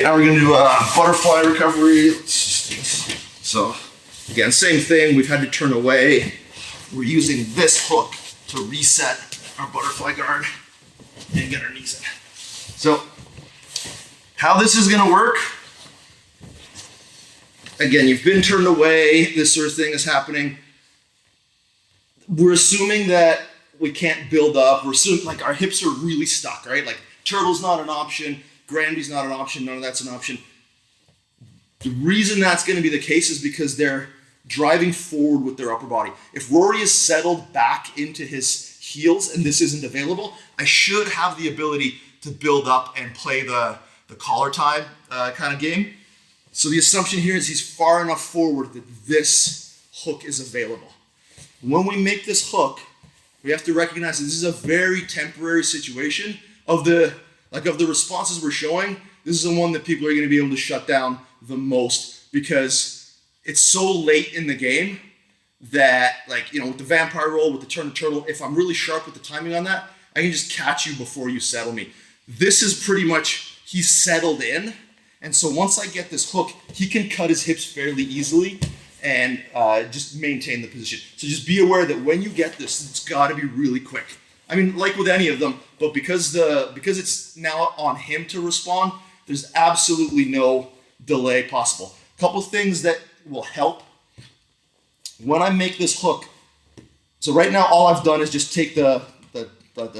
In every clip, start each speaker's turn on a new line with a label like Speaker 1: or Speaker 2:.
Speaker 1: Now we're gonna do a butterfly recovery. So again, same thing, we've had to turn away. We're using this hook to reset our butterfly guard and get our knees in. So how this is gonna work, again, you've been turned away, this sort of thing is happening. We're assuming that we can't build up. We're assuming like our hips are really stuck, right? Like turtle's not an option, Grandy's not an option, none of that's an option. The reason that's gonna be the case is because they're driving forward with their upper body. If Rory is settled back into his heels and this isn't available, I should have the ability to build up and play the collar tie kind of game. So the assumption here is he's far enough forward that this hook is available. When we make this hook, we have to recognize that this is a very temporary situation. Of the responses we're showing, this is the one that people are going to be able to shut down the most because it's so late in the game that, like, you know, with the vampire roll, with the turn to turtle, if I'm really sharp with the timing on that, I can just catch you before you settle me. This is pretty much, he's settled in. And so once I get this hook, he can cut his hips fairly easily and just maintain the position. So just be aware that when you get this, it's got to be really quick. I mean, like with any of them, but because it's now on him to respond, there's absolutely no delay possible. A couple things that will help when I make this hook. So right now, all I've done is just take the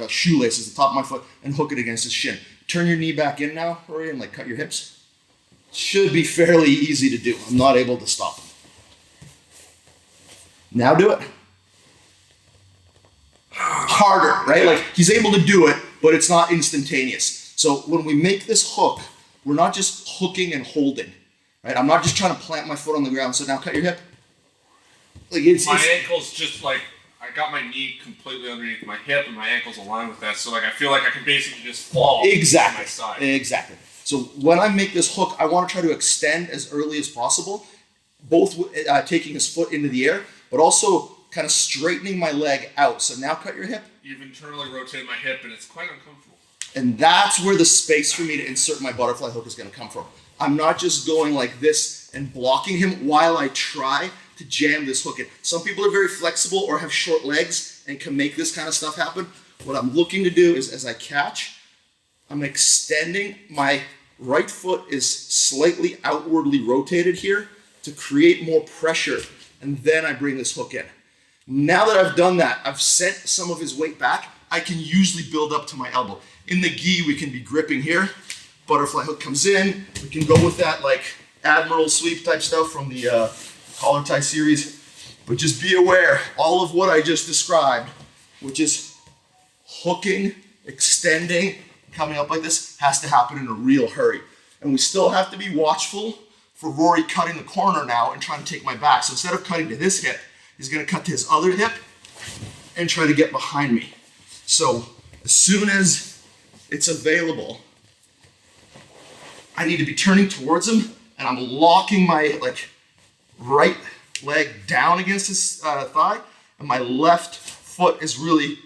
Speaker 1: shoelaces, the top of my foot, and hook it against his shin. Turn your knee back in now, Rory, and like cut your hips. Should be fairly easy to do. I'm not able to stop him. Now do it. Harder, right? Like he's able to do it, but it's not instantaneous. So when we make this hook, we're not just hooking and holding, right? I'm not just trying to plant my foot on the ground. So now cut your hip. Like
Speaker 2: my ankle's just like, I got my knee completely underneath my hip and my ankle's aligned with that. So like I feel like I can basically just fall to my side.
Speaker 1: Exactly. So when I make this hook, I want to try to extend as early as possible, both taking his foot into the air, but also kind of straightening my leg out. So now cut your hip.
Speaker 2: You've internally rotated my hip and it's quite uncomfortable.
Speaker 1: And that's where the space for me to insert my butterfly hook is going to come from. I'm not just going like this and blocking him while I try to jam this hook in. Some people are very flexible or have short legs and can make this kind of stuff happen. What I'm looking to do is as I catch, I'm extending. My right foot is slightly outwardly rotated here to create more pressure, and then I bring this hook in. Now that I've done that, I've sent some of his weight back, I can usually build up to my elbow. In the gi, we can be gripping here. Butterfly hook comes in. We can go with that like Admiral sweep type stuff from the collar tie series. But just be aware, all of what I just described, which is hooking, extending, coming up like this, has to happen in a real hurry. And we still have to be watchful for Rory cutting the corner now and trying to take my back. So instead of cutting to this hip, he's gonna cut to his other hip and try to get behind me. So as soon as it's available, I need to be turning towards him and I'm locking my right leg down against his thigh, and my left foot is really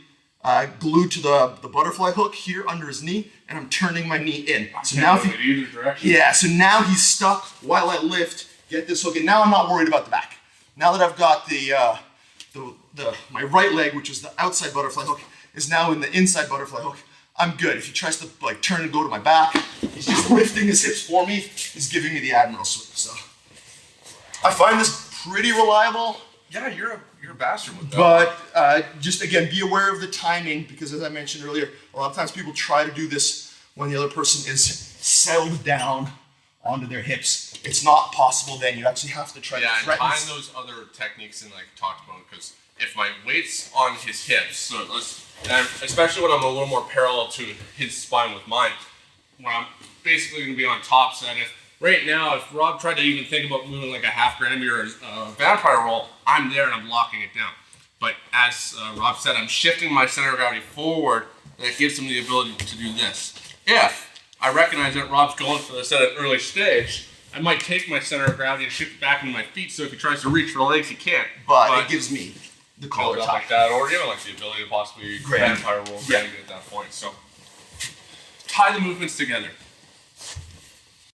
Speaker 1: glued to the butterfly hook here under his knee, and I'm turning my knee in. So now if
Speaker 2: either direction.
Speaker 1: Yeah, so now he's stuck while I lift, get this hook, and now I'm not worried about the back. Now that I've got my right leg, which is the outside butterfly hook, is now in the inside butterfly hook, I'm good. If he tries to turn and go to my back, he's just lifting his hips for me. He's giving me the Admiral sweep. So I find this pretty reliable.
Speaker 2: Yeah, you're a bastard with that.
Speaker 1: But just again, be aware of the timing, because as I mentioned earlier, a lot of times people try to do this when the other person is settled down onto their hips. It's not possible then. You actually have to try to threaten.
Speaker 2: Yeah, and tying those other techniques in, like talked about, because if my weight's on his hips, and especially when I'm a little more parallel to his spine with mine, when I'm basically going to be on top set. Right now, if Rob tried to even think about moving like a half Granby or a vampire roll, I'm there and I'm locking it down. But as Rob said, I'm shifting my center of gravity forward, and it gives him the ability to do this. If I recognize that Rob's going for this at an early stage, I might take my center of gravity and shift it back into my feet, so if he tries to reach for the legs, he can't.
Speaker 1: But it gives me the collar tie.
Speaker 2: Like that, or even like the ability to possibly vampire roll Granby at that point. So tie the movements together.